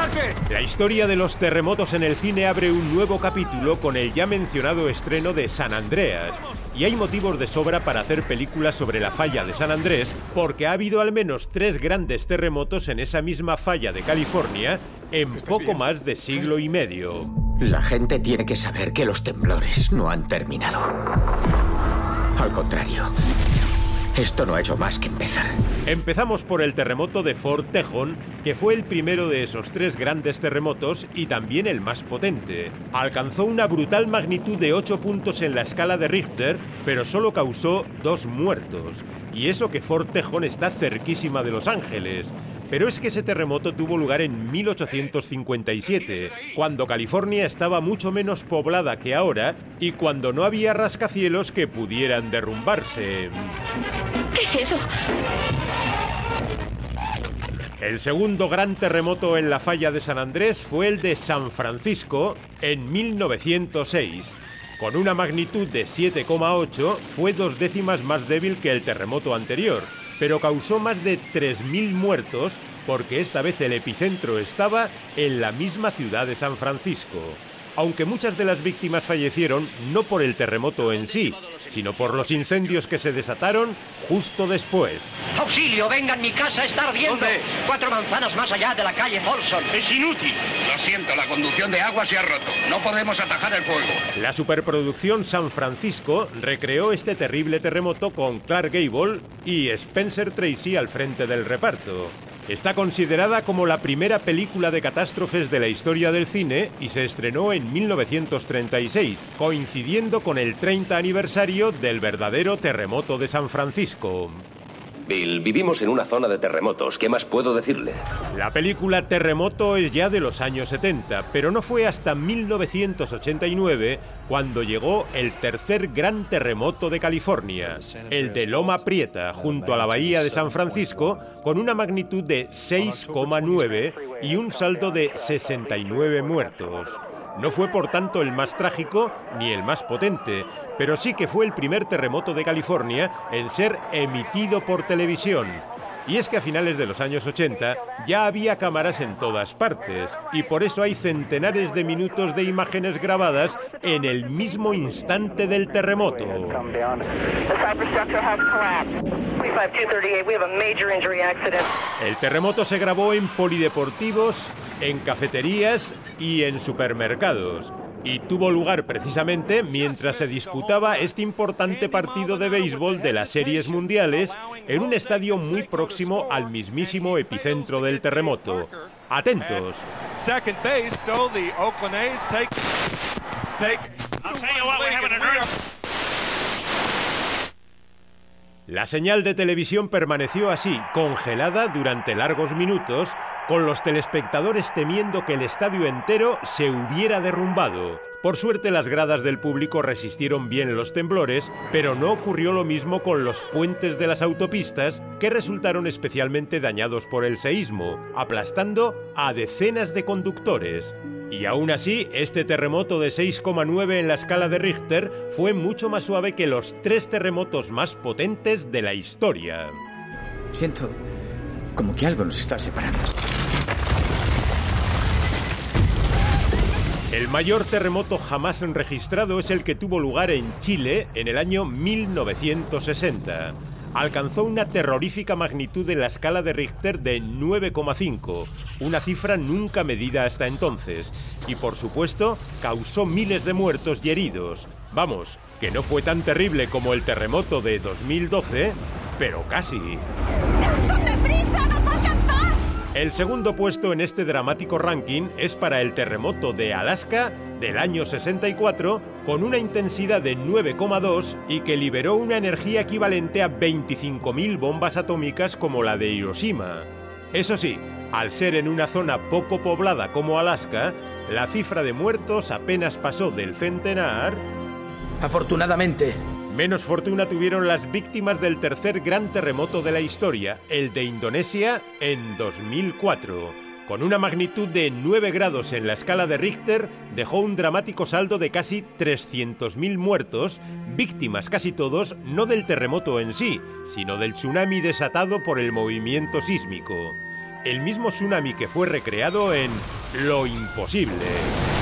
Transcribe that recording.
ataque! La historia de los terremotos en el cine abre un nuevo capítulo con el ya mencionado estreno de San Andreas. Y hay motivos de sobra para hacer películas sobre la falla de San Andrés, porque ha habido al menos 3 grandes terremotos en esa misma falla de California en poco más de siglo y medio. La gente tiene que saber que los temblores no han terminado. Al contrario, esto no ha hecho más que empezar. Empezamos por el terremoto de Fort Tejon, que fue el primero de esos 3 grandes terremotos y también el más potente. Alcanzó una brutal magnitud de 8 puntos en la escala de Richter, pero solo causó 2 muertos. Y eso que Fort Tejon está cerquísima de Los Ángeles. Pero es que ese terremoto tuvo lugar en 1857, cuando California estaba mucho menos poblada que ahora y cuando no había rascacielos que pudieran derrumbarse. ¿Qué es eso? El segundo gran terremoto en la falla de San Andrés fue el de San Francisco en 1906. Con una magnitud de 7,8, fue 2 décimas más débil que el terremoto anterior, pero causó más de 3.000 muertos porque esta vez el epicentro estaba en la misma ciudad de San Francisco. Aunque muchas de las víctimas fallecieron no por el terremoto en sí, sino por los incendios que se desataron justo después. ¡Auxilio! ¡Vengan! ¡Mi casa está ardiendo! ¿Dónde? 4 manzanas más allá de la calle Folsom. ¡Es inútil! Lo siento, la conducción de agua se ha roto. No podemos atajar el fuego. La superproducción San Francisco recreó este terrible terremoto con Clark Gable y Spencer Tracy al frente del reparto. Está considerada como la primera película de catástrofes de la historia del cine y se estrenó en 1936, coincidiendo con el 30 aniversario del verdadero terremoto de San Francisco. Bill, vivimos en una zona de terremotos. ¿Qué más puedo decirle? La película Terremoto es ya de los años 70, pero no fue hasta 1989 cuando llegó el tercer gran terremoto de California, el de Loma Prieta, junto a la bahía de San Francisco, con una magnitud de 6,9 y un saldo de 69 muertos. No fue por tanto el más trágico ni el más potente, pero sí que fue el primer terremoto de California en ser emitido por televisión. Y es que a finales de los años 80 ya había cámaras en todas partes, y por eso hay centenares de minutos de imágenes grabadas en el mismo instante del terremoto. El terremoto se grabó en polideportivos, en cafeterías y en supermercados. Y tuvo lugar precisamente mientras se disputaba este importante partido de béisbol de las series mundiales en un estadio muy próximo al mismísimo epicentro del terremoto. ¡Atentos! La señal de televisión permaneció así, congelada durante largos minutos, con los telespectadores temiendo que el estadio entero se hubiera derrumbado. Por suerte, las gradas del público resistieron bien los temblores, pero no ocurrió lo mismo con los puentes de las autopistas, que resultaron especialmente dañados por el seísmo, aplastando a decenas de conductores. Y aún así, este terremoto de 6,9 en la escala de Richter fue mucho más suave que los 3 terremotos más potentes de la historia. Siento como que algo nos está separando. El mayor terremoto jamás registrado es el que tuvo lugar en Chile en el año 1960. Alcanzó una terrorífica magnitud en la escala de Richter de 9,5, una cifra nunca medida hasta entonces, y por supuesto causó miles de muertos y heridos. Vamos, que no fue tan terrible como el terremoto de 2012, pero casi. ¡Jackson, deprisa! ¡Nos va a alcanzar! El segundo puesto en este dramático ranking es para el terremoto de Alaska del año 64, con una intensidad de 9,2 y que liberó una energía equivalente a 25.000 bombas atómicas como la de Hiroshima. Eso sí, al ser en una zona poco poblada como Alaska, la cifra de muertos apenas pasó del centenar. Afortunadamente. Menos fortuna tuvieron las víctimas del tercer gran terremoto de la historia, el de Indonesia, en 2004. Con una magnitud de 9 grados en la escala de Richter, dejó un dramático saldo de casi 300.000 muertos, víctimas casi todos no del terremoto en sí, sino del tsunami desatado por el movimiento sísmico. el mismo tsunami que fue recreado en Lo Imposible.